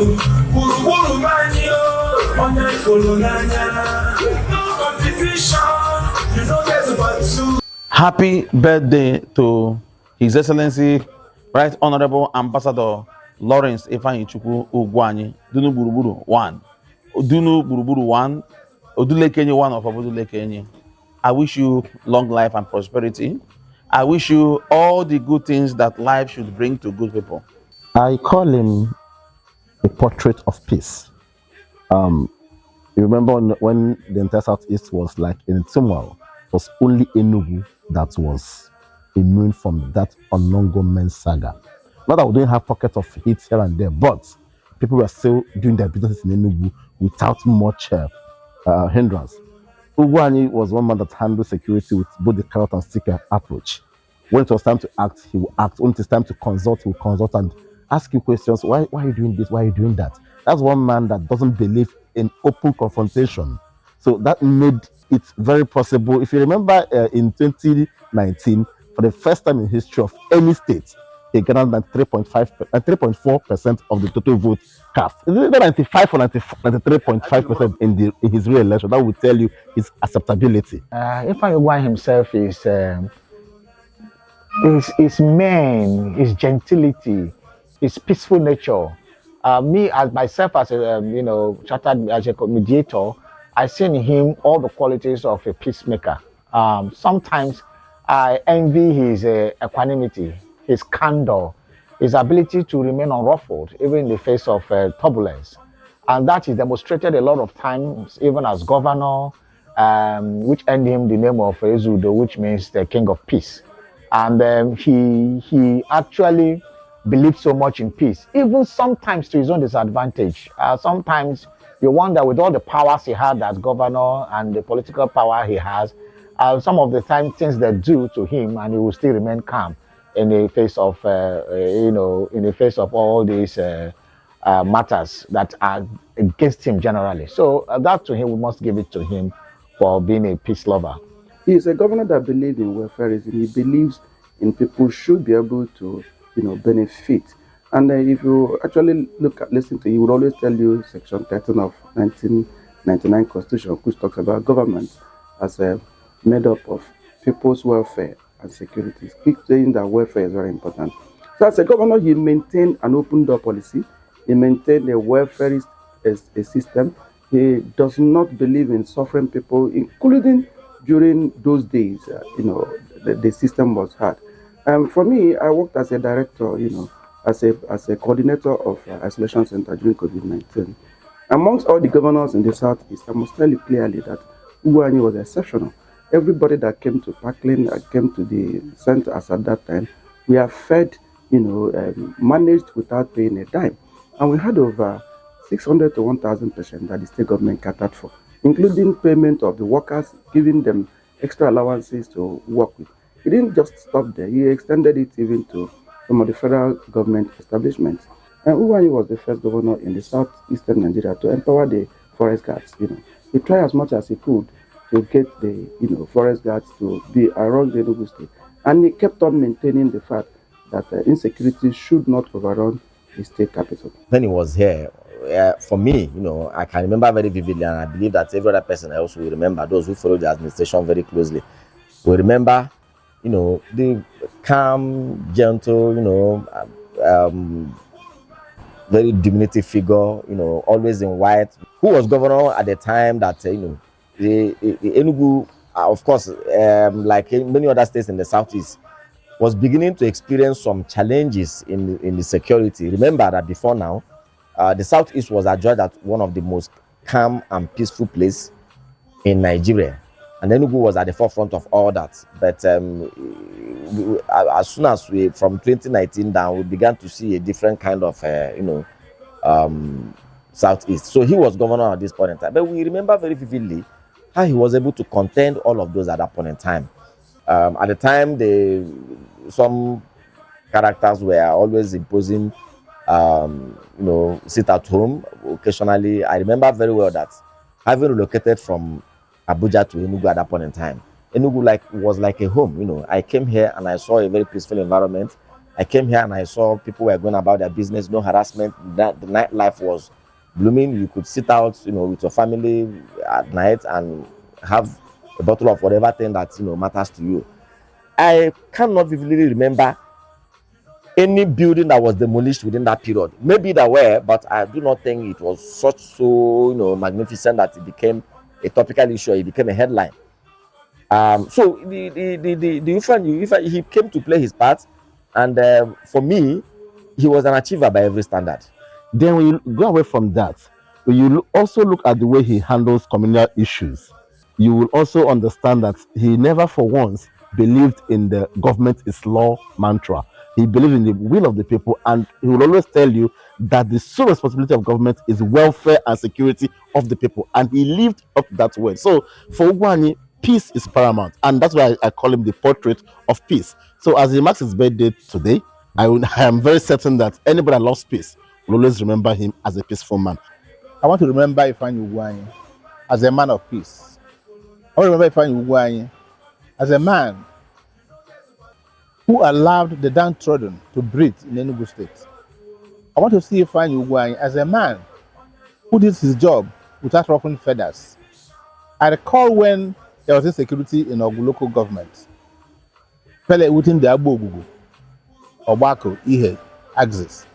Gburugburu banyo, onye ifolo n'anya. No competition, you don't get but two. Happy birthday to His Excellency Right Honorable Ambassador Lawrence Ifeanyi Ugwuanyi, Dunu Gburugburu 1. Dunu Gburugburu 1, Odulekenye 1 of Odulekenye. I wish you long life and prosperity. I wish you all the good things that life should bring to good people. I call him a portrait of peace. You remember when the entire Southeast was like in turmoil, it was only Enugu that was immune from that ongoing saga. Not that we didn't have pockets of heat here and there, but people were still doing their business in Enugu without much hindrance. Ugwuanyi was one man that handled security with both the carrot and stick approach. When it was time to act, he will act. When it is time to consult, he will consult and ask you questions. Why are you doing this? Why are you doing that? That's one man that doesn't believe in open confrontation. So that made it very possible. If you remember in 2019, for the first time in history of any state, he garnered 3.4% of the total vote cast. Is it 95 or 93.5% in his re-election? That would tell you his acceptability. Ifeanyi Ugwuanyi himself is his men, his gentility, his peaceful nature. Me as myself as a chartered as a mediator, I see in him all the qualities of a peacemaker. Sometimes I envy his equanimity, his candor, his ability to remain unruffled even in the face of turbulence, and that is demonstrated a lot of times even as governor, which earned him the name of Ezeudo, which means the king of peace. And he actually believed so much in peace, even sometimes to his own disadvantage. Sometimes you wonder, with all the powers he had as governor and the political power he has, some of the time things that do to him, and he will still remain calm in the face of in the face of all these matters that are against him generally. So that to him, we must give it to him for being a peace lover. He is a governor that believes in welfareism. He believes in people should be able to, benefit. And if you actually listen to him, he would always tell you Section 13 of 1999 Constitution, which talks about government as made up of people's welfare and security. Keep saying that welfare is very important. So as a governor, he maintained an open door policy. He maintained a welfarist system. He does not believe in suffering people, including during those days, the system was hard. For me, I worked as a director, as a coordinator of isolation center during COVID-19. Amongst all the governors in the Southeast, I must tell you clearly that Ugwuanyi was exceptional. Everybody that came to Parkland, that came to the center as at that time, we are fed, managed without paying a dime. And we had over 600 to 1,000 patients that the state government catered for, including payment of the workers, giving them extra allowances to work with. He didn't just stop there. He extended it even to some of the federal government establishments. And Ugwuanyi was the first governor in the southeastern Nigeria to empower the forest guards. He tried as much as he could to get the forest guards to be around the Enugu state. And he kept on maintaining the fact that insecurity should not overrun the state capital. When he was here, for me, I can remember very vividly, and I believe that every other person else will remember, those who follow the administration very closely, will remember, the calm, gentle, very diminutive figure, always in white, who was governor at the time that, the Enugu, of course, like many other states in the Southeast, was beginning to experience some challenges in the security. Remember that before now, the Southeast was adjudged as one of the most calm and peaceful places in Nigeria. And Enugu was at the forefront of all that. But as soon as from 2019 down, we began to see a different kind of, Southeast. So he was governor at this point in time. But we remember very vividly how he was able to contend all of those at that point in time. At the time, some characters were always imposing, sit at home occasionally. I remember very well that having relocated from Abuja to Enugu at that point in time, Enugu was like a home. I came here and I saw a very peaceful environment. I came here and I saw people were going about their business, no harassment. That the nightlife was blooming. You could sit out, with your family at night and have a bottle of whatever thing that matters to you. I cannot vividly remember any building that was demolished within that period. Maybe there were, but I do not think it was so magnificent that it became a topical issue. It became a headline. So Ifeanyi, he came to play his part, and for me, he was an achiever by every standard. Then when you go away from that, when you also look at the way he handles communal issues, you will also understand that he never for once believed in the government is law mantra. He believed in the will of the people, and he will always tell you that the sole responsibility of government is welfare and security of the people, and he lived up to that word. So for Ugwuanyi, peace is paramount, and that's why I call him the portrait of peace. So as he marks his birthday today, I am very certain that anybody that loves peace will always remember him as a peaceful man. I want to remember Ifeanyi Ugwuanyi as a man of peace. I want to remember Ifeanyi Ugwuanyi as a man who allowed the downtrodden to breathe in Enugu State. I want to see Ifeanyi Ugwuanyi as a man who did his job without ruffling feathers. I recall when there was insecurity in our local government. Pele within the Agbogugu, Obako, Ihe, Axis.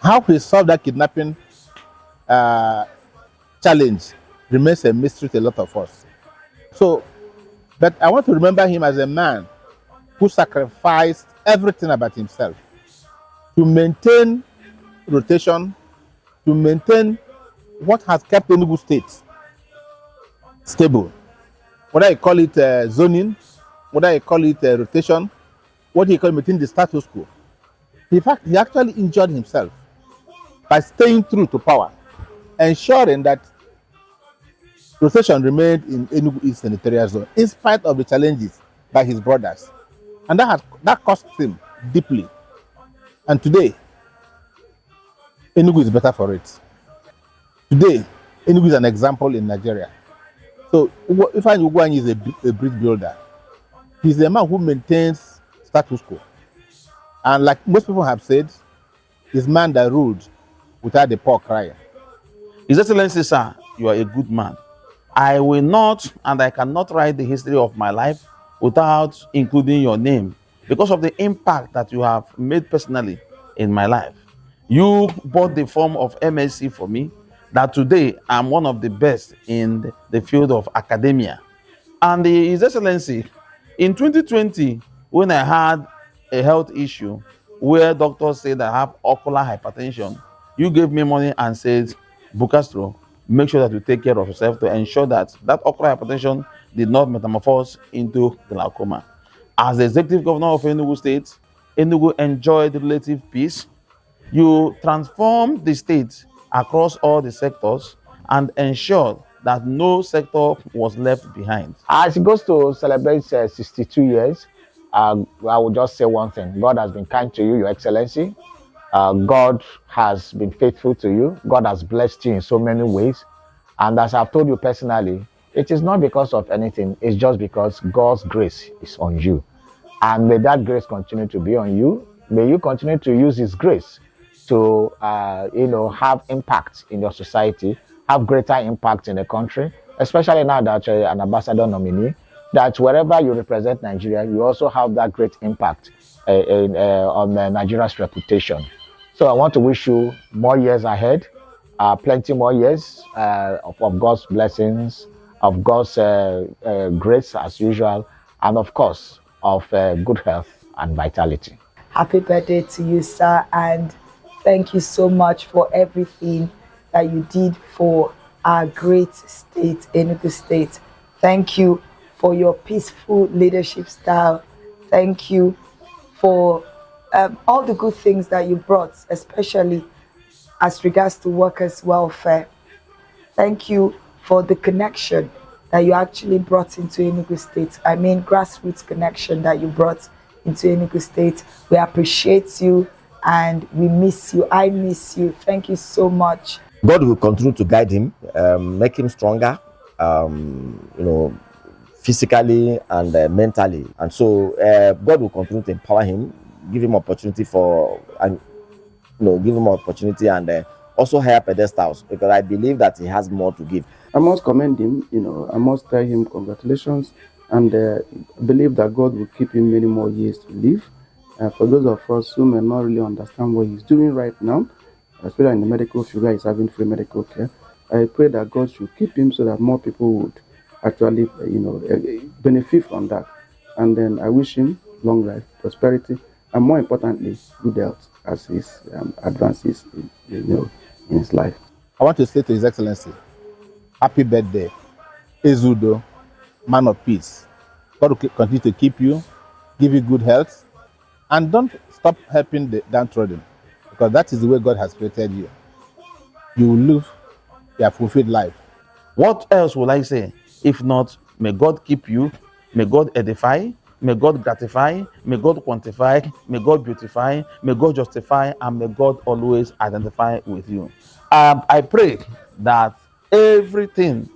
How he solved that kidnapping challenge remains a mystery to a lot of us. So, but I want to remember him as a man who sacrificed everything about himself to maintain rotation, to maintain what has kept Enugu State stable. Whether you call it zoning, whether you call it rotation, what you call maintaining the status quo. In fact, he actually injured himself by staying true to power, ensuring that rotation remained in Enugu East Senatorial Zone, in spite of the challenges by his brothers. And that cost him deeply. And today, Enugu is better for it. Today, Enugu is an example in Nigeria. So Ifeanyi Ugwuanyi is a bridge builder. He's a man who maintains status quo. And like most people have said, he's a man that ruled without the poor crying. His Excellency, sir, you are a good man. I will not and I cannot write the history of my life without including your name because of the impact that you have made personally in my life. You bought the form of MSc for me, that today I'm one of the best in the field of academia. And His Excellency, in 2020, when I had a health issue where doctors said I have ocular hypertension, you gave me money and said, Bukastro, make sure that you take care of yourself to ensure that ocular hypertension did not metamorphose into glaucoma. As the executive governor of Enugu State, Enugu enjoyed relative peace. You transformed the state across all the sectors and ensured that no sector was left behind. As he goes to celebrate 62 years, I will just say one thing. God has been kind to you, Your Excellency. God has been faithful to you. God has blessed you in so many ways. And as I've told you personally, it is not because of anything. It's just because God's grace is on you. And may that grace continue to be on you. May you continue to use His grace to, have impact in your society, have greater impact in the country, especially now that you're an ambassador nominee, that wherever you represent Nigeria, you also have that great impact on Nigeria's reputation. So I want to wish you more years ahead, plenty more years of God's blessings, of God's grace as usual, and of course, of good health and vitality. Happy birthday to you, sir, and thank you so much for everything that you did for our great state, Enugu State. Thank you for your peaceful leadership style. Thank you for all the good things that you brought, especially as regards to workers' welfare. Thank you for the connection that you actually brought into Enugu State. I mean, grassroots connection that you brought into Enugu State. We appreciate you and we miss you. I miss you. Thank you so much. God will continue to guide him, make him stronger, physically and mentally. And so God will continue to empower him, give him opportunity for, and give him opportunity, and also higher pedestals, because I believe that he has more to give. I must commend him, I must tell him congratulations, and believe that God will keep him many more years to live. For those of us who may not really understand what he's doing right now, especially in the medical field where he's having free medical care, I pray that God should keep him so that more people would actually, benefit from that. And then I wish him long life, prosperity, and more importantly, good health as he advances, in his life. I want to say to His Excellency, happy birthday, Ezeudo, man of peace. God will continue to keep you, give you good health, and don't stop helping the downtrodden, because that is the way God has created you. You will live a fulfilled life. What else will I say if not, may God keep you, may God edify, may God gratify, may God quantify, may God beautify, may God justify, and may God always identify with you. I pray that everything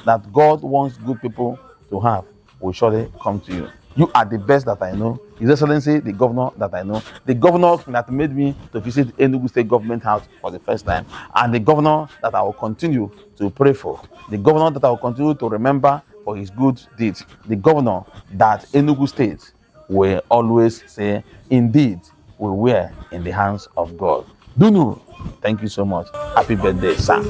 that God wants good people to have will surely come to you. You are the best that I know. His Excellency, the governor that I know, the governor that made me to visit Enugu State Government House for the first time, and the governor that I will continue to pray for, the governor that I will continue to remember for his good deeds, the governor that Enugu State will always say, indeed, we were in the hands of God. Dunu, thank you so much. Happy birthday, sir.